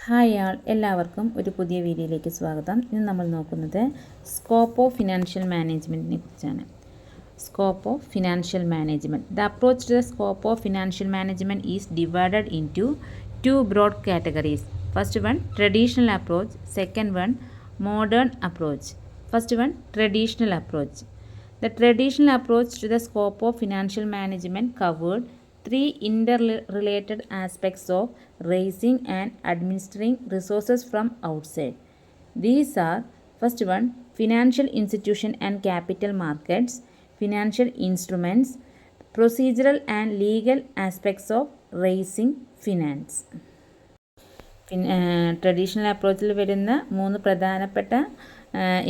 Hi ആൾ, എല്ലാവർക്കും ഒരു പുതിയ വീഡിയോയിലേക്ക് സ്വാഗതം. ഇന്ന് നമ്മൾ നോക്കുന്നത് സ്കോപ്പ് ഓഫ് ഫിനാൻഷ്യൽ മാനേജ്മെൻറ്റിനെ കുറിച്ചാണ്. Scope of financial management. The approach to the scope of financial management is divided into two broad categories. First one, traditional approach. Second one, modern approach. First one, traditional approach. The traditional approach to the scope of financial management covered three interrelated aspects of raising and administering resources from outside. These are, first one, financial institution and capital markets, financial instruments, procedural and legal aspects of raising finance. Traditional അപ്രോച്ചിൽ വരുന്ന മൂന്ന് പ്രധാനപ്പെട്ട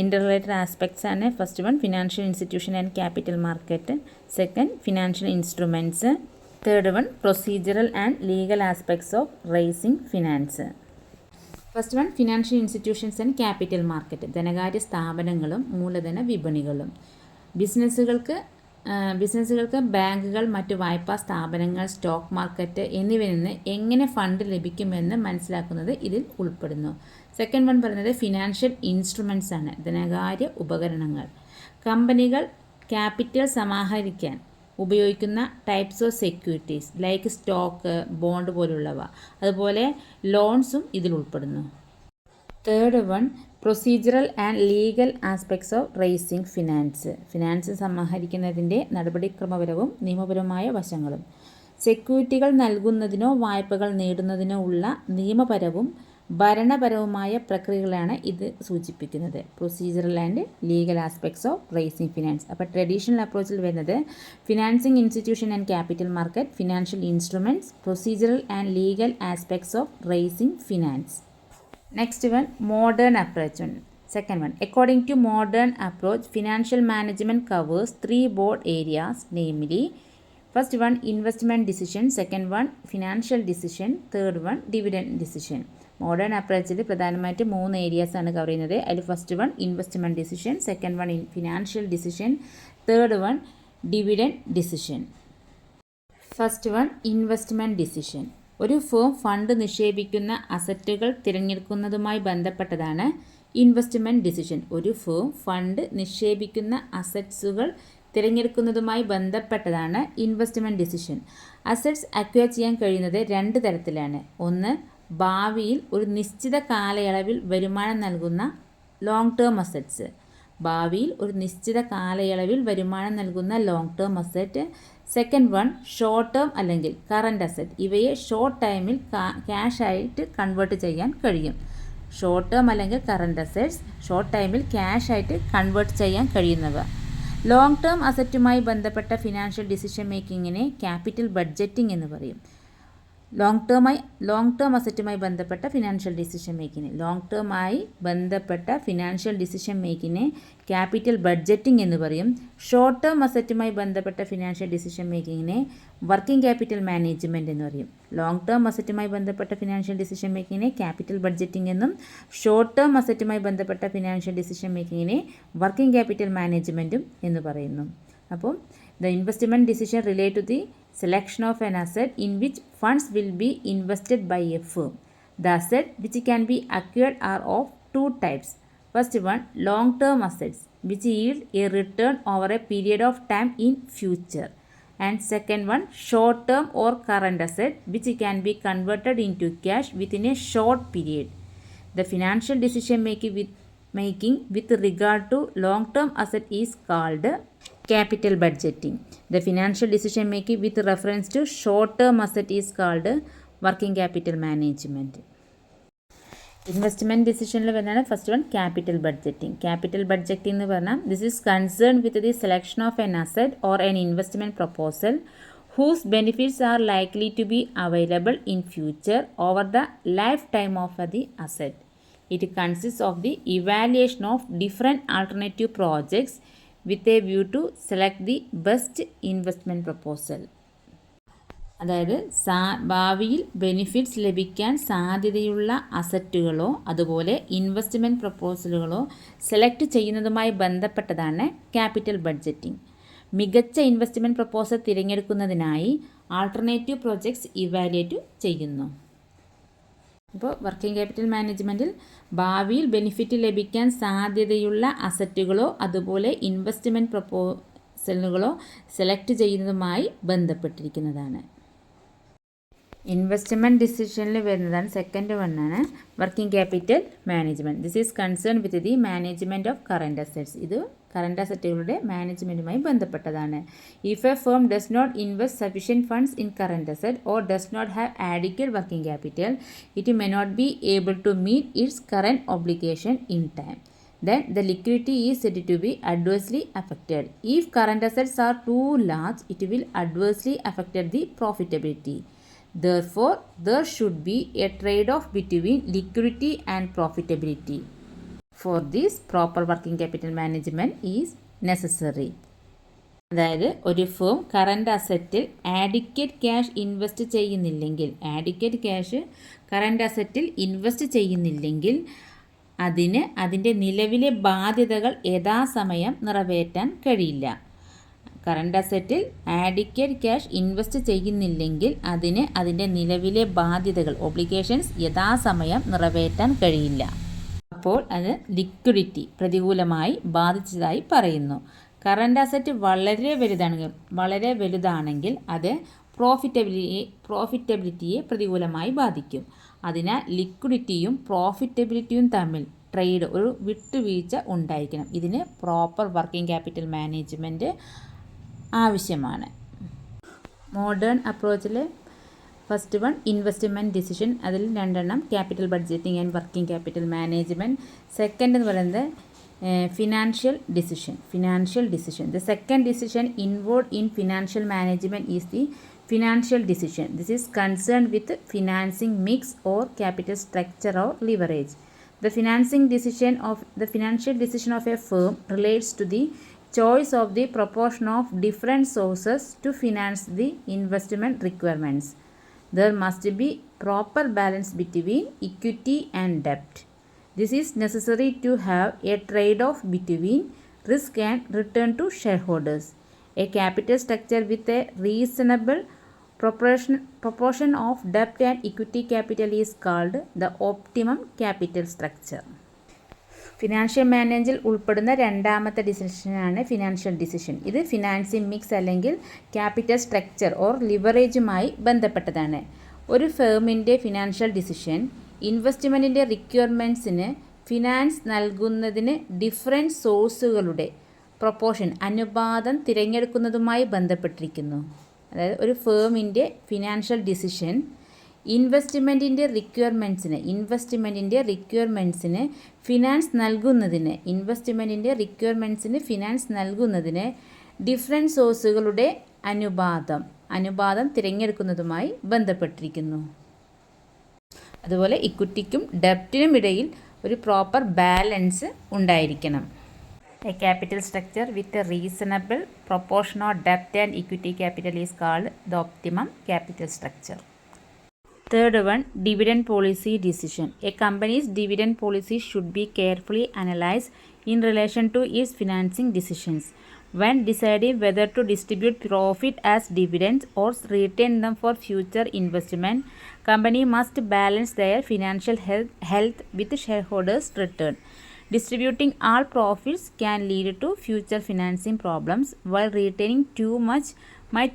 ഇൻ്റർ aspects ആണ്. First one, financial institution and capital market. Second, financial instruments. Third one, procedural and legal aspects of raising finance. First one, financial institutions and capital market. ധനകാര്യ സ്ഥാപനങ്ങളും മൂലധന വിപണികളും. ബിസിനസ്സുകൾക്ക് ബാങ്കുകൾ, മറ്റു വായ്പാ സ്ഥാപനങ്ങൾ, സ്റ്റോക്ക് മാർക്കറ്റ് എന്നിവയിൽ നിന്ന് എങ്ങനെ ഫണ്ട് ലഭിക്കുമെന്ന് മനസ്സിലാക്കുന്നത് ഇതിൽ ഉൾപ്പെടുന്നു. സെക്കൻഡ് വൺ പറയുന്നത് ഫിനാൻഷ്യൽ ഇൻസ്ട്രുമെൻറ്റ്സ് ആണ്, ധനകാര്യ ഉപകരണങ്ങൾ. കമ്പനികൾ ക്യാപിറ്റൽ സമാഹരിക്കാൻ ഉപയോഗിക്കുന്ന types of securities like stock, bond പോലുള്ളവ. അതുപോലെ ലോൺസും ഇതിൽ ഉൾപ്പെടുന്നു. Third one, procedural and legal aspects of raising finance. Finance സമാഹരിക്കുന്നതിൻ്റെ നടപടിക്രമപരവും നിയമപരവുമായ വശങ്ങളും. സെക്യൂരിറ്റികൾ നൽകുന്നതിനോ വായ്പകൾ നേടുന്നതിനോ ഉള്ള നിയമപരവും ഭരണപരവുമായ പ്രക്രിയകളാണ് ഇത് സൂചിപ്പിക്കുന്നത്. Procedural and legal aspects of raising finance. അപ്പോൾ ട്രഡീഷണൽ അപ്രോച്ചിൽ വരുന്നത് financing institution and capital market, financial instruments, procedural and legal aspects of raising finance. Next one, modern approach. Second one, according to modern approach, financial management covers three broad areas, namely, first one, investment decision. Second one, financial decision. Third one, dividend decision. Modern അപ്രോച്ചിൽ പ്രധാനമായിട്ട് മൂന്ന് areas ആണ് cover ചെയ്യുന്നത്. അതിൽ first one investment decision, second one financial decision, third one dividend decision. First one, investment decision. ഒരു firm fund നിക്ഷേപിക്കുന്ന അസറ്റുകൾ തിരഞ്ഞെടുക്കുന്നതുമായി ബന്ധപ്പെട്ടതാണ് ഇൻവെസ്റ്റ്മെൻറ്റ് ഡിസിഷൻ. ഒരു ഫേം ഫണ്ട് നിക്ഷേപിക്കുന്ന അസറ്റ്സുകൾ തിരഞ്ഞെടുക്കുന്നതുമായി ബന്ധപ്പെട്ടതാണ് ഇൻവെസ്റ്റ്മെൻറ്റ് ഡിസിഷൻ. അസറ്റ്സ് അക്വയർ ചെയ്യാൻ കഴിയുന്നത് രണ്ട് തരത്തിലാണ്. ഒന്ന്, ഭാവിയിൽ ഒരു നിശ്ചിത കാലയളവിൽ വരുമാനം നൽകുന്ന ലോങ് ടേം അസറ്റ്സ്. ഭാവിയിൽ ഒരു നിശ്ചിത കാലയളവിൽ വരുമാനം നൽകുന്ന long term asset. Second one, short term അല്ലെങ്കിൽ കറൻറ്റ് അസറ്റ്. ഇവയെ ഷോർട്ട് ടൈമിൽ ക്യാഷ് ആയിട്ട് കൺവേർട്ട് ചെയ്യാൻ കഴിയും. ഷോർട്ട് ടേം അല്ലെങ്കിൽ കറൻറ്റ് അസറ്റ്സ്, ഷോർട്ട് ടൈമിൽ ക്യാഷ് ആയിട്ട് കൺവേർട്ട് ചെയ്യാൻ കഴിയുന്നവ. ലോങ് ടേം അസറ്റുമായി ബന്ധപ്പെട്ട ഫിനാൻഷ്യൽ ഡിസിഷൻ മേക്കിങ്ങിനെ ക്യാപിറ്റൽ ബഡ്ജറ്റിംഗ് എന്ന് പറയും. ലോങ് ടേം അസറ്റുമായി ബന്ധപ്പെട്ട ഫിനാൻഷ്യൽ ഡിസിഷൻ മേക്കിങ്ങിനെ ക്യാപിറ്റൽ ബഡ്ജറ്റിംഗ് എന്ന് പറയും. ഷോർട്ട് ടേം അസറ്റുമായി ബന്ധപ്പെട്ട ഫിനാൻഷ്യൽ ഡിസിഷൻ മേക്കിങ്ങിനെ വർക്കിംഗ് ക്യാപിറ്റൽ മാനേജ്മെൻറ്റ് എന്ന് പറയും. ലോങ് ടേം അസറ്റുമായി ബന്ധപ്പെട്ട ഫിനാൻഷ്യൽ ഡിസിഷൻ മേക്കിങ്ങിനെ ക്യാപിറ്റൽ ബഡ്ജറ്റിംഗ് എന്നും ഷോർട്ട് ടേം അസറ്റുമായി ബന്ധപ്പെട്ട ഫിനാൻഷ്യൽ ഡിസിഷൻ മേക്കിങ്ങിനെ വർക്കിംഗ് ക്യാപിറ്റൽ മാനേജ്മെൻറ്റും എന്ന് പറയുന്നു. അപ്പോൾ the investment decision relate to the selection of an asset in which funds will be invested by a firm. The asset which can be acquired are of two types. First one, long-term assets which yield a return over a period of time in future. And second one, short-term or current asset which can be converted into cash within a short period. The financial decision making with regard to long-term asset is called capital budgeting. The financial decision making with reference to short-term asset is called working capital management. Investment ഡിസിഷനിൽ വരുന്നതാണ് first one, capital budgeting. Capital budgeting എന്ന് പറഞ്ഞാൽ this is concern with the selection of an asset or an investment proposal whose benefits are likely to be available in future over the lifetime of the asset. It consists of the evaluation of different alternative projects with a view to select the best investment proposal. അതായത് ഭാവിയിൽ benefits ലഭിക്കാൻ സാധ്യതയുള്ള അസറ്റുകളോ അതുപോലെ investment പ്രപ്പോസലുകളോ select ചെയ്യുന്നതുമായി ബന്ധപ്പെട്ടതാണ് capital budgeting. മികച്ച investment proposal തിരഞ്ഞെടുക്കുന്നതിനായി ആൾട്ടർനേറ്റീവ് പ്രോജക്ട്സ് ഇവാലുവേറ്റ് ചെയ്യുന്നു. അപ്പോൾ വർക്കിംഗ് ക്യാപിറ്റൽ മാനേജ്മെൻറ്റിൽ ഭാവിയിൽ ബെനിഫിറ്റ് ലഭിക്കാൻ സാധ്യതയുള്ള അസറ്റുകളോ അതുപോലെ ഇൻവെസ്റ്റ്മെൻറ്റ് പ്രൊപ്പോസലുകളോ സെലക്ട് ചെയ്യുന്നതുമായി ബന്ധപ്പെട്ടിരിക്കുന്നതാണ്. ഇൻവെസ്റ്റ്മെൻറ്റ് ഡിസിഷനിൽ വരുന്നതാണ് സെക്കൻഡ് വണ്ണാണ് working capital management. This is concern with the management of current assets. ഇത് കറൻറ്റ് അസറ്റുകളുടെ മാനേജ്മെൻറ്റുമായി ബന്ധപ്പെട്ടതാണ്. If a firm does not invest sufficient funds in current asset or does not have adequate working capital, it may not be able to meet its current obligation in time. Then the liquidity is said to be adversely affected. If current assets are too large, it will adversely affect the profitability. Therefore, there should be a trade-off between liquidity and profitability. For this, proper working capital management is necessary. അതായത് ഒരു firm current അസറ്റിൽ adequate cash invest ചെയ്യുന്നില്ലെങ്കിൽ, adequate cash current അസറ്റിൽ invest ചെയ്യുന്നില്ലെങ്കിൽ അതിൻ്റെ നിലവിലെ ബാധ്യതകൾ യഥാസമയം നിറവേറ്റാൻ കഴിയില്ല. കറൻറ്റ് അസറ്റിൽ ആഡിക്വേറ്റ് ക്യാഷ് ഇൻവെസ്റ്റ് ചെയ്യുന്നില്ലെങ്കിൽ അതിൻ്റെ നിലവിലെ ബാധ്യതകൾ ഒബ്ലിഗേഷൻസ് യഥാസമയം നിറവേറ്റാൻ കഴിയില്ല. അപ്പോൾ അത് ലിക്വിഡിറ്റി പ്രതികൂലമായി ബാധിച്ചതായി പറയുന്നു. കറൻറ്റ് അസറ്റ് വളരെ വലുതാണെങ്കിൽ അത് പ്രോഫിറ്റബിലിറ്റിയെ പ്രതികൂലമായി ബാധിക്കും. അതിനാൽ ലിക്വിഡിറ്റിയും പ്രോഫിറ്റബിലിറ്റിയും തമ്മിൽ ഒരു വിട്ടുവീഴ്ച ഉണ്ടായിരിക്കണം. ഇതിന് പ്രോപ്പർ വർക്കിംഗ് ക്യാപിറ്റൽ മാനേജ്മെൻറ്റ് ആവശ്യമാണ്. മോഡേൺ അപ്രോച്ചിൽ ഫസ്റ്റ് വൺ ഇൻവെസ്റ്റ്മെൻറ്റ് ഡിസിഷൻ, അതിൽ രണ്ടെണ്ണം capital budgeting and working capital management. Second എന്ന് പറയുന്നത് financial decision. The second decision involved in financial management is the financial decision. This is concerned with financing mix or capital structure or leverage. The financial decision of a firm relates to the choice of the proportion of different sources to finance the investment requirements. There must be proper balance between equity and debt. This is necessary to have a trade-off between risk and return to shareholders. A capital structure with a reasonable proportion of debt and equity capital is called the optimum capital structure. Financial മാനേജിൽ ഉൾപ്പെടുന്ന രണ്ടാമത്തെ ഡിസിഷനാണ് financial decision. ഇത് financing mix അല്ലെങ്കിൽ capital structure or ലിവറേജുമായി ബന്ധപ്പെട്ടതാണ്. ഒരു ഫേമിൻ്റെ ഫിനാൻഷ്യൽ ഡിസിഷൻ ഇൻവെസ്റ്റ്മെൻറ്റിൻ്റെ റിക്വയർമെൻറ്റ്സിന് ഫിനാൻസ് നൽകുന്നതിന് ഡിഫറൻറ്റ് സോഴ്സുകളുടെ അനുപാതം തിരഞ്ഞെടുക്കുന്നതുമായി ബന്ധപ്പെട്ടിരിക്കുന്നു. അതായത് ഒരു ഫേമിൻ്റെ ഫിനാൻഷ്യൽ ഡിസിഷൻ ഇൻവെസ്റ്റ്മെൻറ്റിൻ്റെ റിക്വയർമെൻറ്റ്സിന് ഫിനാൻസ് നൽകുന്നതിന് ഡിഫറൻറ്റ് സോഴ്സുകളുടെ അനുപാതം തിരഞ്ഞെടുക്കുന്നതുമായി ബന്ധപ്പെട്ടിരിക്കുന്നു. അതുപോലെ ഇക്വിറ്റിക്കും ഡെപ്റ്റിനും ഇടയിൽ ഒരു പ്രോപ്പർ ബാലൻസ് ഉണ്ടായിരിക്കണം. A capital structure with a reasonable proportion of ഡെപ്റ്റ് and equity capital is called the optimum capital structure. Third one, dividend policy decision. A company's dividend policy should be carefully analyzed in relation to its financing decisions. When deciding whether to distribute profit as dividends or retain them for future investment, company must balance their financial health with shareholders' return. Distributing all profits can lead to future financing problems, while retaining too much might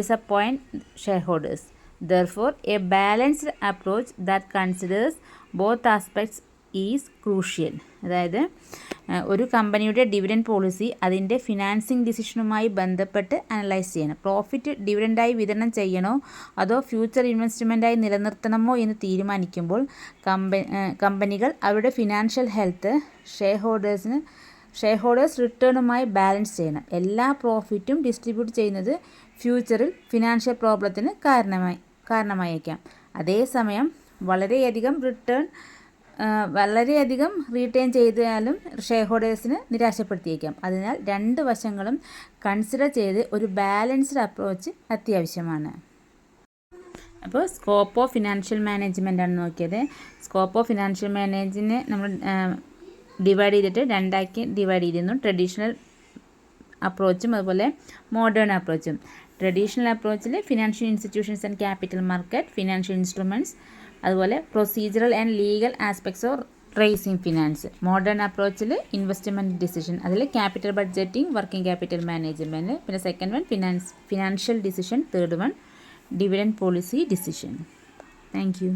disappoint shareholders. Therefore, a balanced approach that considers both aspects is crucial. അതായത് ഒരു കമ്പനിയുടെ dividend policy അതിൻ്റെ financing ഡിസിഷനുമായി ബന്ധപ്പെട്ട് analyse ചെയ്യണം. Profit ഡിവിഡൻഡായി വിതരണം ചെയ്യണോ അതോ future ഇൻവെസ്റ്റ്മെൻറ്റായി നിലനിർത്തണമോ എന്ന് തീരുമാനിക്കുമ്പോൾ കമ്പനികൾ അവരുടെ ഫിനാൻഷ്യൽ ഹെൽത്ത് ഷെയർഹോൾഡേഴ്സ് റിട്ടേണുമായി ബാലൻസ് ചെയ്യണം. എല്ലാ പ്രോഫിറ്റും ഡിസ്ട്രിബ്യൂട്ട് ചെയ്യുന്നത് ഫ്യൂച്ചറിൽ ഫിനാൻഷ്യൽ പ്രോബ്ലത്തിന് കാരണമായേക്കാം. അതേസമയം വളരെയധികം റീറ്റെയിൻ ചെയ്താലും ഷെയർഹോൾഡേഴ്സിന് നിരാശപ്പെടുത്തിയേക്കാം. അതിനാൽ രണ്ട് വശങ്ങളും കൺസിഡർ ചെയ്ത് ഒരു ബാലൻസ്ഡ് അപ്രോച്ച് അത്യാവശ്യമാണ്. അപ്പോൾ സ്കോപ്പ് ഓഫ് ഫിനാൻഷ്യൽ മാനേജ്മെൻ്റ് ആണ് നോക്കിയത്. സ്കോപ്പ് ഓഫ് ഫിനാൻഷ്യൽ മാനേജിനെ നമ്മൾ രണ്ടാക്കി ഡിവൈഡ് ചെയ്തിരുന്നു. ട്രഡീഷണൽ അപ്രോച്ചും അതുപോലെ മോഡേൺ അപ്രോച്ചും. ട്രഡീഷണൽ അപ്രോച്ചിൽ financial institutions and capital market, financial instruments, അതുപോലെ procedural and legal aspects of raising finance. Modern അപ്രോച്ചിൽ ഇൻവെസ്റ്റ്മെൻറ്റ് ഡിസിഷൻ, അതിൽ capital budgeting, working capital management. പിന്നെ second one financial decision. Third one dividend policy decision. Thank U.